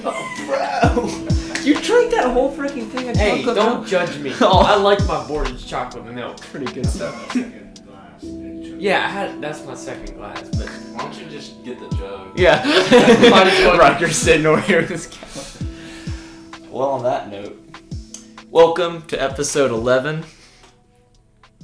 Bro, you drank that whole freaking thing of chocolate milk? Hey, don't judge me. I like my Borden's chocolate milk. Pretty good stuff. Yeah, that's my second glass, but Why don't you just get the jug? Yeah. Might as well. Ryker's sitting over here with his camera. Well, on that note, welcome to episode 11.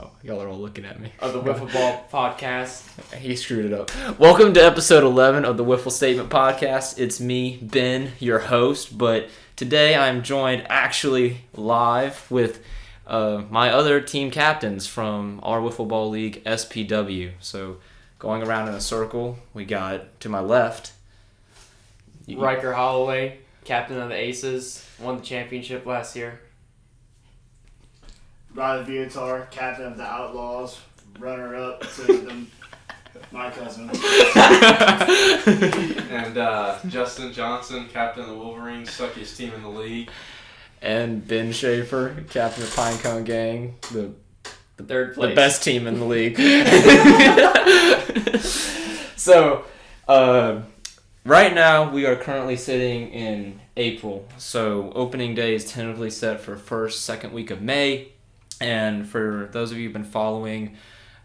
Oh, y'all are all looking at me. Of the Wiffle Ball podcast. He screwed it up. Welcome to episode 11 of the Wiffle Statement Podcast. It's me, Ben, your host, but today I'm joined actually live with my other team captains from our Wiffle Ball League, SPW. So going around in a circle, we got to my left. Ryker Holloway, captain of the Aces, won the championship last year. Viator, captain of the Outlaws, runner-up to them, my cousin. And Justin Johnson, captain of the Wolverines, suckiest team in the league. And Ben Schafer, captain of Pinecone Gang, the Third place. The best team in the league. So, right now we are currently sitting in April. So, opening day is tentatively set for second week of May. And for those of you who've been following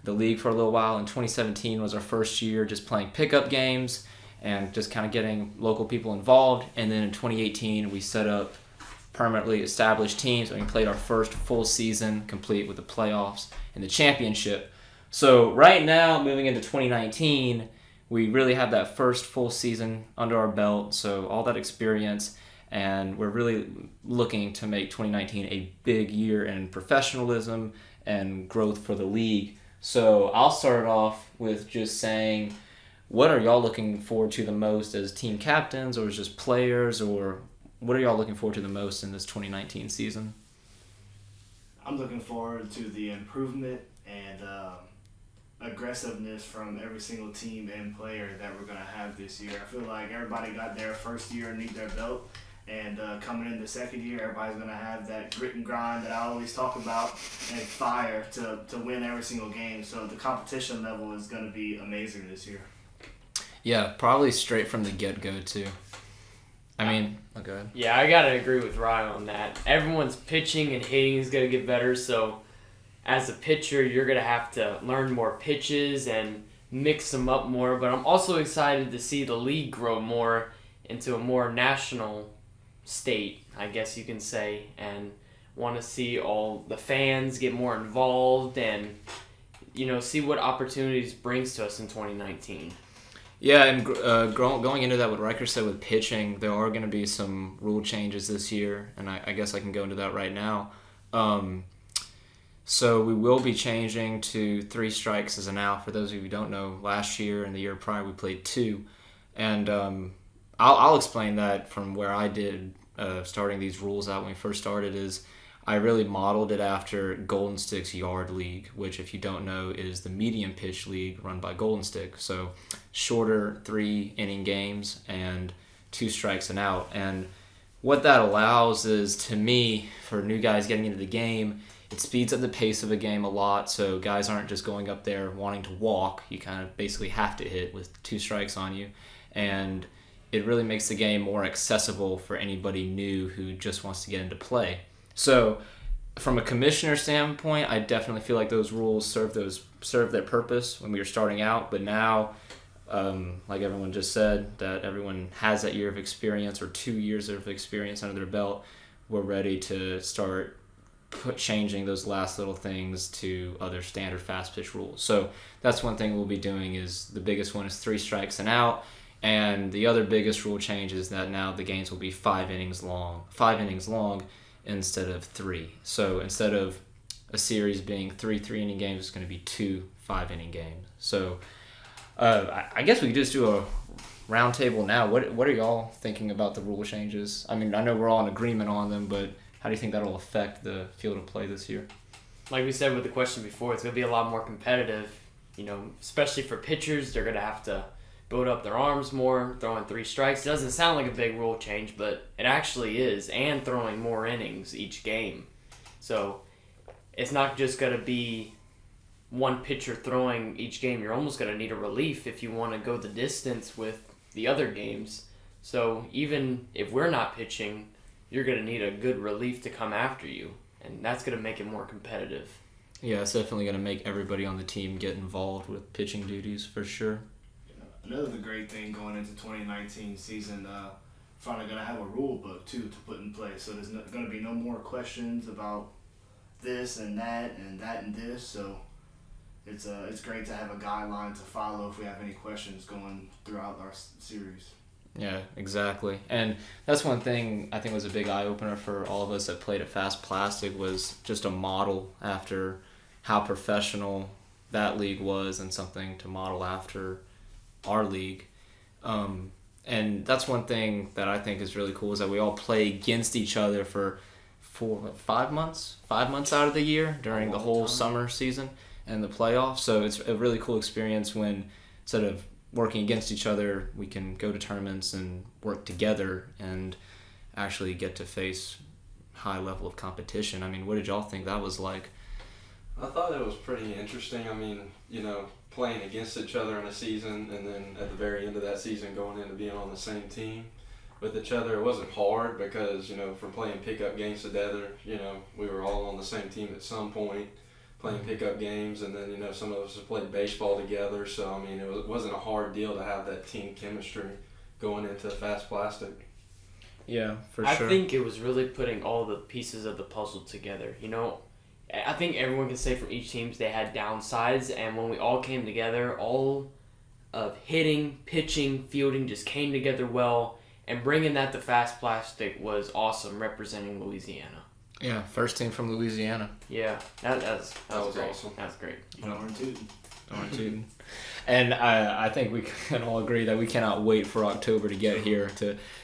the league for a little while, in 2017 was our first year just playing pickup games and just kind of getting local people involved. And then in 2018, we set up permanently established teams, and we played our first full season complete with the playoffs and the championship. So right now, moving into 2019, we really have that first full season under our belt, so all that experience, and we're really looking to make 2019 a big year in professionalism and growth for the league. So I'll start off with just saying, what are y'all looking forward to the most as team captains, or as just players, or what are y'all looking forward to the most in this 2019 season? I'm looking forward to the improvement and aggressiveness from every single team and player that we're going to have this year. I feel like everybody got their first year underneath their belt, and coming in the second year, everybody's going to have that grit and grind that I always talk about and fire to win every single game. So the competition level is going to be amazing this year. Yeah, probably straight from the get-go, too. I mean, go ahead. Yeah, I gotta agree with Ryan on that. Everyone's pitching and hitting is gonna get better, so as a pitcher, you're gonna have to learn more pitches and mix them up more. But I'm also excited to see the league grow more into a more national state, I guess you can say, and want to see all the fans get more involved and, see what opportunities brings to us in 2019. Yeah, and going into that, what Ryker said with pitching, there are going to be some rule changes this year, and I guess I can go into that right now. So we will be changing to 3 strikes as an out. For those of you who don't know, last year and the year prior we played 2. And I'll explain that from where I did starting these rules out when we first started is I really modeled it after Golden Stick's Yard League, which, if you don't know, is the medium pitch league run by Golden Stick. So shorter 3-inning games and 2 strikes and out. And what that allows is, to me, for new guys getting into the game, it speeds up the pace of a game a lot. So guys aren't just going up there wanting to walk. You kind of basically have to hit with 2 strikes on you. And it really makes the game more accessible for anybody new who just wants to get into play. So, from a commissioner standpoint, I definitely feel like those rules serve their purpose when we were starting out. But now, like everyone just said, that everyone has that year of experience or 2 years of experience under their belt, we're ready to start changing those last little things to other standard fast pitch rules. So that's one thing we'll be doing. Is the biggest one is 3 strikes and out. And the other biggest rule change is that now the games will be 5 innings long instead of 3. So instead of a series being 3 3-inning games, it's going to be 2 5-inning games. So I guess we could just do a round table now. What are y'all thinking about the rule changes? I mean, I know we're all in agreement on them, but how do you think that'll affect the field of play this year? Like we said with the question before, it's going to be a lot more competitive, especially for pitchers. They're going to have to build up their arms more, throwing 3 strikes. It doesn't sound like a big rule change, but it actually is, and throwing more innings each game. So it's not just going to be one pitcher throwing each game. You're almost going to need a relief if you want to go the distance with the other games. So even if we're not pitching, you're going to need a good relief to come after you, and that's going to make it more competitive. Yeah, it's definitely going to make everybody on the team get involved with pitching duties for sure. Another great thing going into 2019 season, finally going to have a rule book too to put in place. So there's going to be no more questions about this and that and that and this. So it's great to have a guideline to follow if we have any questions going throughout our series. Yeah, exactly. And that's one thing I think was a big eye-opener for all of us that played at Fast Plastic, was just a model after how professional that league was and something to model after our league. And that's one thing that I think is really cool, is that we all play against each other for 5 months out of the year during the whole summer season and the playoffs. So it's a really cool experience when, instead of working against each other, we can go to tournaments and work together and actually get to face high level of competition. I mean, what did y'all think that was like? I thought it was pretty interesting. I mean, playing against each other in a season, and then at the very end of that season going into being on the same team with each other. It wasn't hard because, from playing pickup games together, we were all on the same team at some point, playing pickup games, and then, some of us have played baseball together. So, I mean, it wasn't a hard deal to have that team chemistry going into Fast Plastic. Yeah, for I sure. I think it was really putting all the pieces of the puzzle together. I think everyone can say from each team they had downsides, and when we all came together, all of hitting, pitching, fielding just came together well, and bringing that to Fast Plastic was awesome, representing Louisiana. Yeah, first team from Louisiana. Yeah, that was great. awesome. That's great. Darn tootin'. Darn tootin'. And I think we can all agree that we cannot wait for October to get here,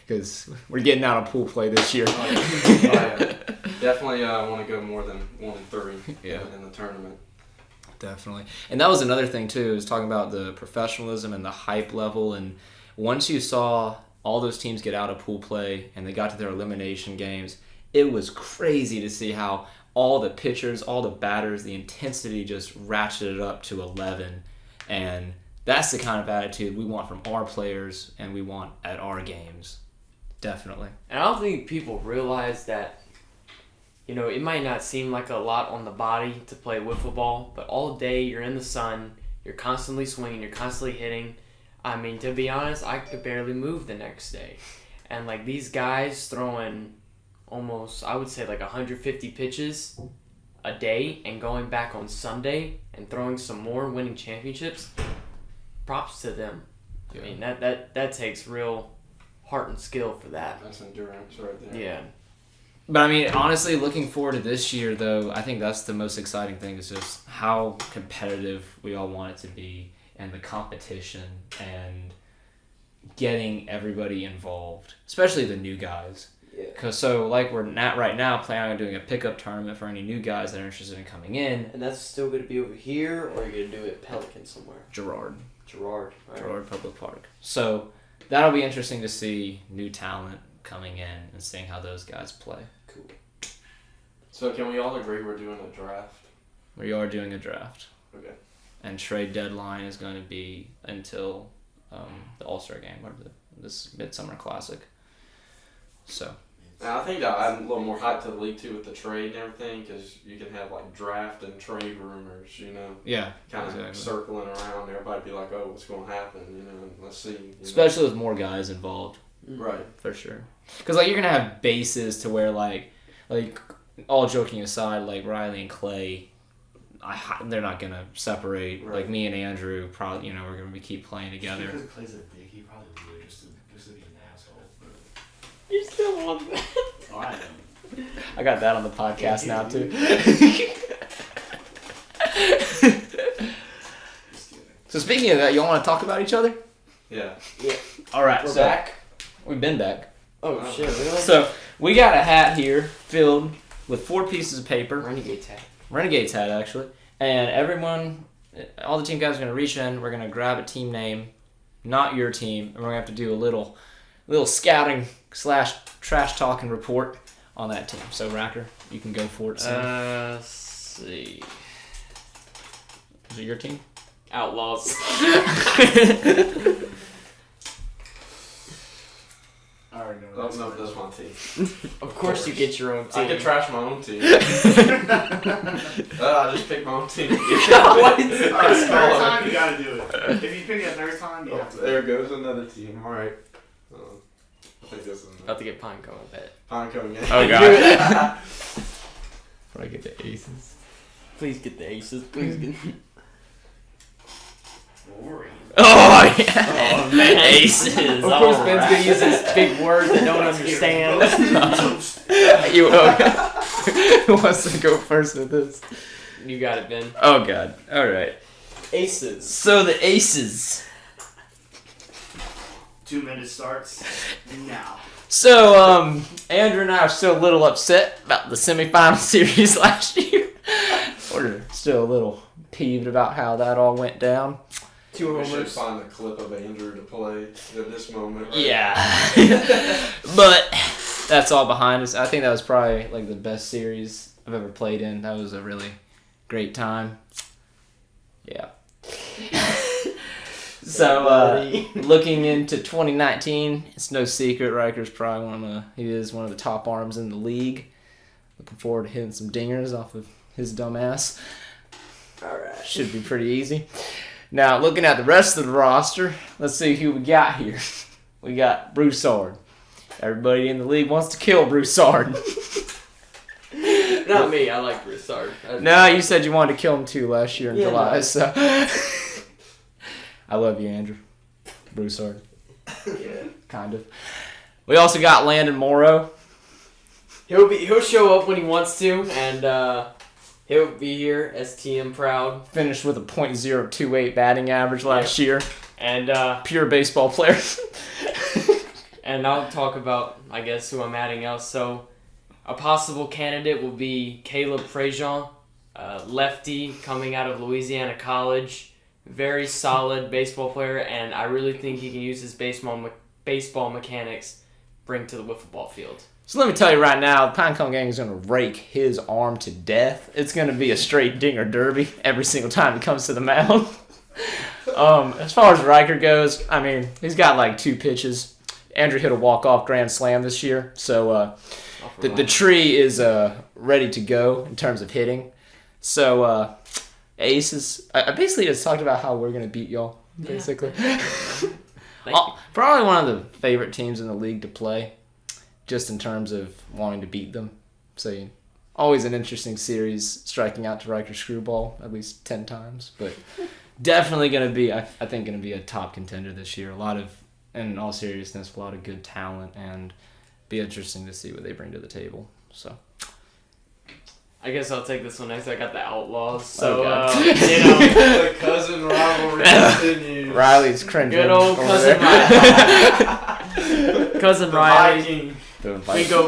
because we're getting out of pool play this year. Definitely want to go more than 1-3 Yeah. in the tournament. Definitely. And that was another thing, too, is talking about the professionalism and the hype level. And once you saw all those teams get out of pool play and they got to their elimination games, it was crazy to see how all the pitchers, all the batters, the intensity just ratcheted up to 11. And that's the kind of attitude we want from our players and we want at our games. Definitely. And I don't think people realize that, it might not seem like a lot on the body to play wiffle ball, but all day you're in the sun, you're constantly swinging, you're constantly hitting. I mean, to be honest, I could barely move the next day. And, these guys throwing almost, I would say, 150 pitches a day and going back on Sunday and throwing some more, winning championships, props to them. Yeah. I mean, that takes real heart and skill for that. That's endurance right there. Yeah. But I mean, honestly, looking forward to this year, though, I think that's the most exciting thing, is just how competitive we all want it to be, and the competition, and getting everybody involved, especially the new guys. Yeah. Because we're not right now planning on doing a pickup tournament for any new guys that are interested in coming in. And that's still going to be over here, or you're going to do it at Pelican somewhere? Gerard Public Park. So that'll be interesting to see new talent coming in and seeing how those guys play. Cool. So can we all agree we're doing a draft? We are doing a draft. Okay. And trade deadline is going to be until the All-Star game, or this Midsummer Classic. So. Now, I think that adds a little more hype to the league too with the trade and everything, because you can have draft and trade rumors, Yeah. kind of exactly. circling around. Everybody be like, "Oh, what's going to happen?" And let's see. Especially with more guys involved. Right. For sure. Because you're gonna have bases to where all joking aside, Riley and Clay, they're not gonna separate. Right. Me and Andrew probably, we're gonna keep playing together. Because Clay's a dick, he probably would just to be an asshole. But... You still want that? Oh, I know. I got that on the podcast now too. Just kidding. So speaking of that, y'all want to talk about each other? Yeah. All right. We're so back? We've been back. Oh, shit, really? So we got a hat here filled with 4 pieces of paper. Renegade's hat. Renegade's hat, actually. And all the team guys are going to reach in. We're going to grab a team name, not your team, and we're going to have to do a little scouting / trash talking report on that team. So, Ryker, you can go for it, son. Let's see. Is it your team? Outlaws. don't know if that's my team. Of course you get your own team. I could trash my own team. I just picked my own team. Alright, third time, you gotta do it. If you pick it a third time, you have to. There goes another team. All right. I think this is About to get Pinecone, I bet. Pinecone game. Oh, God. Before I get the aces. Please get the aces. Please get. Boring. Oh, yeah. Oh man, aces. Of course, Ben's gonna use this big word that no one understands. Who wants to go first with this? You got it, Ben. Oh, God. All right. Aces. So the aces. 2 minutes starts now. So, Andrew and I are still a little upset about the semifinal series last year. We're still a little peeved about how that all went down. 2 We should homers. find a clip of Andrew to play at this moment. Right? Yeah. But that's all behind us. I think that was probably like the best series I've ever played in. That was a really great time. Yeah. So, looking into 2019, it's no secret Ryker's probably he is one of the top arms in the league. Looking forward to hitting some dingers off of his dumb ass. Alright. Should be pretty easy. Now, looking at the rest of the roster, let's see who we got here. We got Broussard. Everybody in the league wants to kill Broussard. Not me. I like Broussard. No, you said you wanted to kill him too last year in July, no. so... I love you, Andrew. Broussard. Yeah. Kind of. We also got Landon Moro. He'll show up when he wants to, and he'll be here. STM proud. Finished with a .028 batting average last year. And Pure baseball player. and I'll talk about, I guess, who I'm adding else. So, a possible candidate will be Caleb Frazier, lefty coming out of Louisiana College. Very solid baseball player, and I really think he can use his baseball mechanics bring to the wiffle ball field. So let me tell you right now, the Pinecone gang is going to rake his arm to death. It's going to be a straight dinger derby every single time he comes to the mound. As far as Ryker goes, I mean, he's got like 2 pitches. Andrew hit a walk-off grand slam this year, so the tree is ready to go in terms of hitting. So aces. I basically just talked about how we're going to beat y'all, basically. Probably one of the favorite teams in the league to play, just in terms of wanting to beat them. So always an interesting series, striking out to Ryker Screwball at least 10 times. But definitely going to be, I think, going to be a top contender this year. In all seriousness, a lot of good talent, and be interesting to see what they bring to the table. So. I guess I'll take this one next. I got the Outlaws. So, The cousin rivalry continues. Riley's cringing. Good old cousin Riley. Cousin Riley.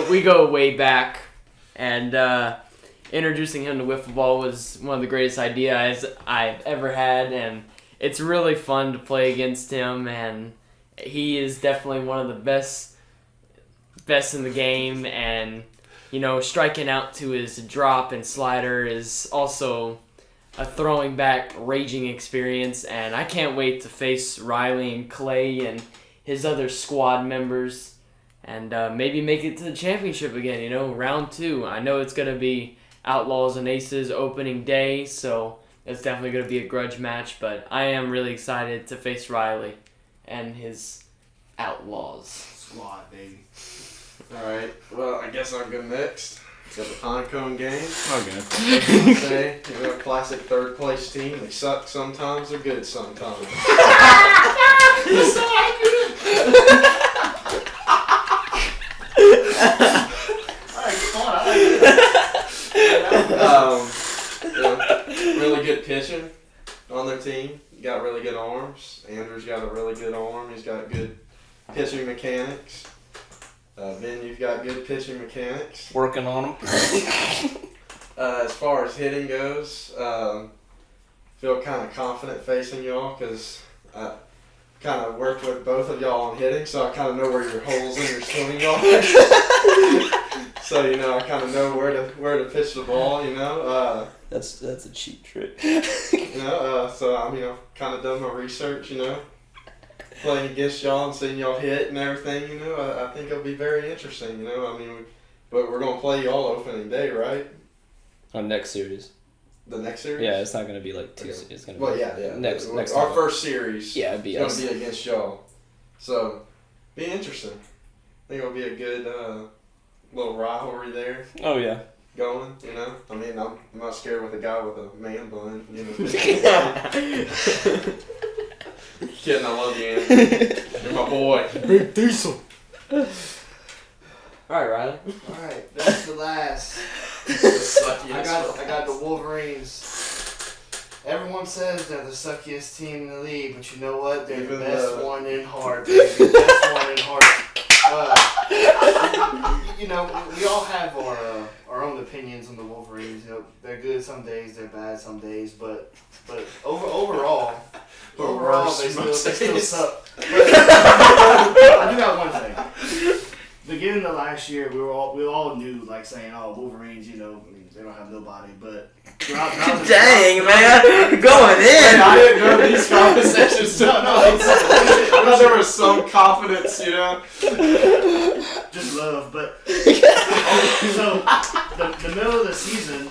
We go way back, and introducing him to wiffle ball was one of the greatest ideas I've ever had, and it's really fun to play against him, and he is definitely one of the best in the game, and striking out to his drop and slider is also a throwing back, raging experience, and I can't wait to face Riley and Clay and his other squad members, and maybe make it to the championship again, round 2. I know it's going to be Outlaws and Aces opening day, so it's definitely going to be a grudge match, but I am really excited to face Riley and his Outlaws. Squad, baby. Alright, well, I guess I'll go next. Got the Pinecone game. Okay. Say, a classic third place team. They suck sometimes, they're good sometimes. Really good pitching on their team. Got really good arms. Andrew's got a really good arm. He's got good pitching mechanics. Ben, you've got good pitching mechanics. Working on them. As far as hitting goes, feel kind of confident facing y'all because I kind of worked with both of y'all on hitting, so I kind of know where your holes in your swing are. So I kind of know where to pitch the ball. That's a cheap trick. So I'm kind of done my research. playing against y'all and seeing y'all hit and everything. You know, I think it'll be very interesting. You know, I mean, but we're gonna play y'all opening day, right? On next series. The next series. Yeah, it's not gonna be like two. Okay. It's gonna Well, be yeah. next. Our first series. Yeah, it'd be It's us. gonna be against y'all. So, be interesting. I think it'll be a good little rivalry there Oh yeah. going. You know, I mean, I'm not scared with a guy with a man bun. You know. Kidding, I love you, Andy. You're my boy. Big Diesel. All right, Riley. Alright, that's the last. I got the Wolverines. Everyone says they're the suckiest team in the league, but you know what? They're Even the best the- one in heart, baby. The best one in heart. You know, we all have our own opinions on the Wolverines. You know, they're good some days, they're bad some days, but overall, they still suck. But I do got one thing. Beginning of last year, we all knew, like, saying, "Oh, Wolverines, you know, I mean, they don't have nobody." But Dang, man, going in. I didn't know these conversations. No, I thought there was some confidence, you know. just love. But so the middle of the season,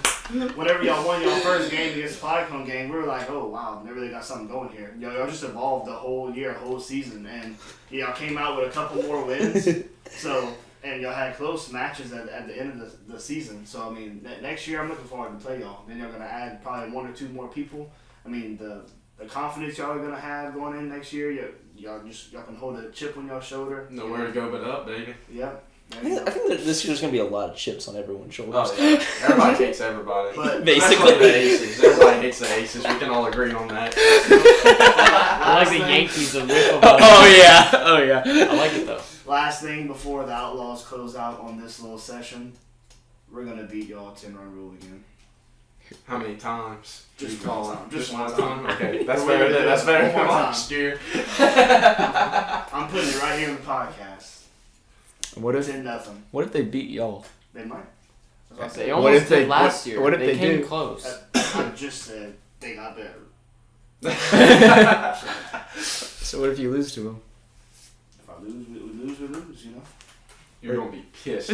whenever y'all won y'all first game against the Polycon game, we were like, "Oh wow, they really got something going here." Y'all just evolved the whole year, whole season, and y'all came out with a couple more wins. So, and y'all had close matches at the end of the season. So, I mean, next year I'm looking forward to play y'all. Then y'all going to add probably one or two more people. I mean, the confidence y'all are going to have going in next year, y'all can hold a chip on your shoulder. Nowhere to go but up, baby. Yep. I think that this year's gonna be a lot of chips on everyone's shoulders. Oh, yeah. Everybody hates everybody. But Especially the Aces. Everybody hates the Aces. We can all agree on that. I like the Yankees of Wiffle. Oh yeah. Oh yeah. I like it though. last thing before the Outlaws close out on this little session, we're going to beat y'all 10-run rule again. How many times? Just You one call time. it? Just one one time. time. Okay, that's We're better. gonna do That's it better one than more last year. I'm putting it right here in the podcast. What if 10-0. What if they beat y'all? They might. That's what They I almost if they- did last what- year. what if they they came do? close. said. I just said they got better. So what if you lose to them? If I lose, we lose, you know? You're gonna be pissed.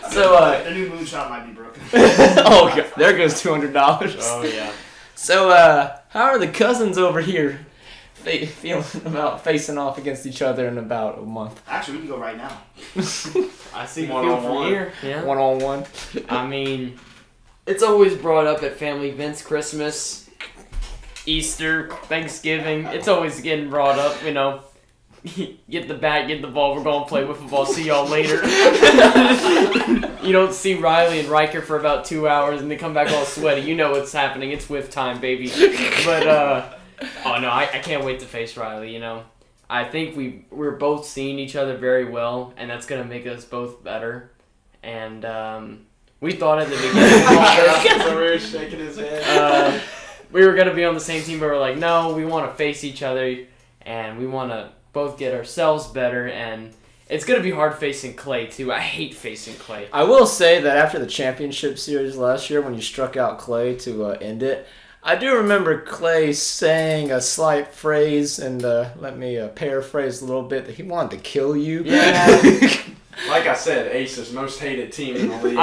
So The new moonshot might be broken. oh god, there goes $200. Oh yeah. So how are the cousins over here feeling about facing off against each other in about a month? Actually, we can go right now. I see the One field on from one. here. Yeah. 1-on-1. I mean, it's always brought up at family events, Christmas, Easter, Thanksgiving. It's always getting brought up, you know. Get the bat, get the ball, we're going to play wiffle ball, see y'all later. You don't see Riley and Ryker for about 2 hours and they come back all sweaty. You know what's happening. It's whiff time, baby. But, oh no, I can't wait to face Riley, you know. I think we're both seeing each other very well, and that's going to make us both better. And we thought at the beginning So we were shaking his head. we were going to be on the same team, but we're like, no, we want to face each other, and we want to both get ourselves better, and it's going to be hard facing Clay, too. I hate facing Clay. I will say that after the championship series last year when you struck out Clay to end it, I do remember Clay saying a slight phrase, and let me paraphrase a little bit, that he wanted to kill you. Yeah. Like I said, Aces, most hated team in the league.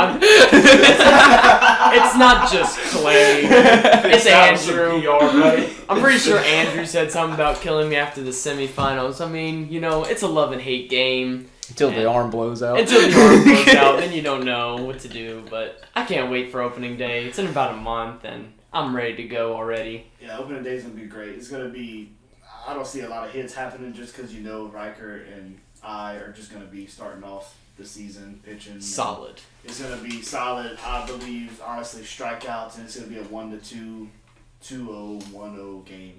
It's not just Clay. It's Andrew. PR, buddy. I'm pretty sure Andrew said something about killing me after the semifinals. I mean, you know, it's a love and hate game. Until the arm blows out. Until the arm blows out, then you don't know what to do. But I can't wait for opening day. It's in about a month, and I'm ready to go already. Yeah, opening day is going to be great. It's going to be, I don't see a lot of hits happening just because you know Ryker and I are just going to be starting off the season pitching. Solid. It's going to be solid, I believe, honestly, strikeouts, and it's going to be a 1-2, 2-0, 1-0 game.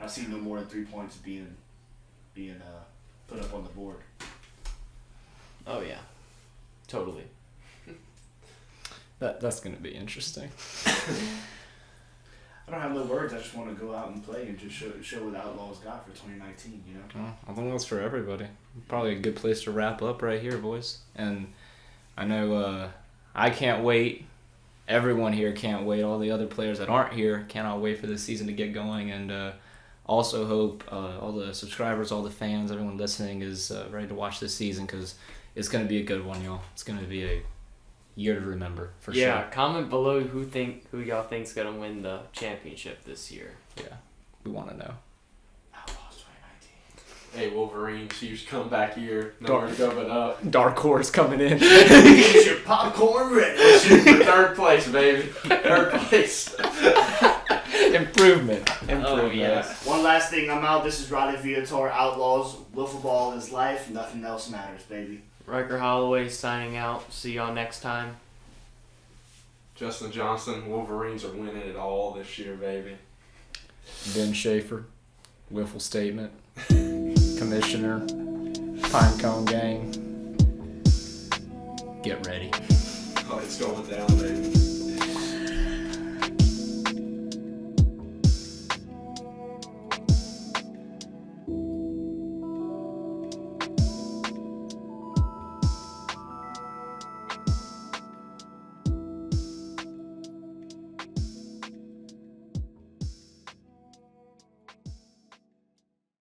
I see no more than 3 points being put up on the board. Oh, yeah. Totally. That's going to be interesting. I don't have no words. I just want to go out and play and just show what the Outlaws got for 2019, you know? Well, I think that's for everybody. Probably a good place to wrap up right here, boys. And I know I can't wait. Everyone here can't wait. All the other players that aren't here cannot wait for the season to get going. And also hope all the subscribers, all the fans, everyone listening is ready to watch this season because it's going to be a good one, y'all. It's going to be a year to remember for sure. Yeah, comment below who y'all think's gonna win the championship this year. Yeah, we want to know. Outlaws 2019. Hey, Wolverines, huge comeback year. Nowhere to go but up. Dark horse coming in. Get your popcorn ready. For third place, baby. Third place. Improvement. Oh, yes. One last thing, I'm out. This is Riley Viator, Outlaws. Wiffle ball is life. Nothing else matters, baby. Ryker Holloway signing out. See y'all next time. Justin Johnson, Wolverines are winning it all this year, baby. Ben Schafer, Wiffle statement, Commissioner, Pinecone Gang. Get ready. Oh, it's going down, baby.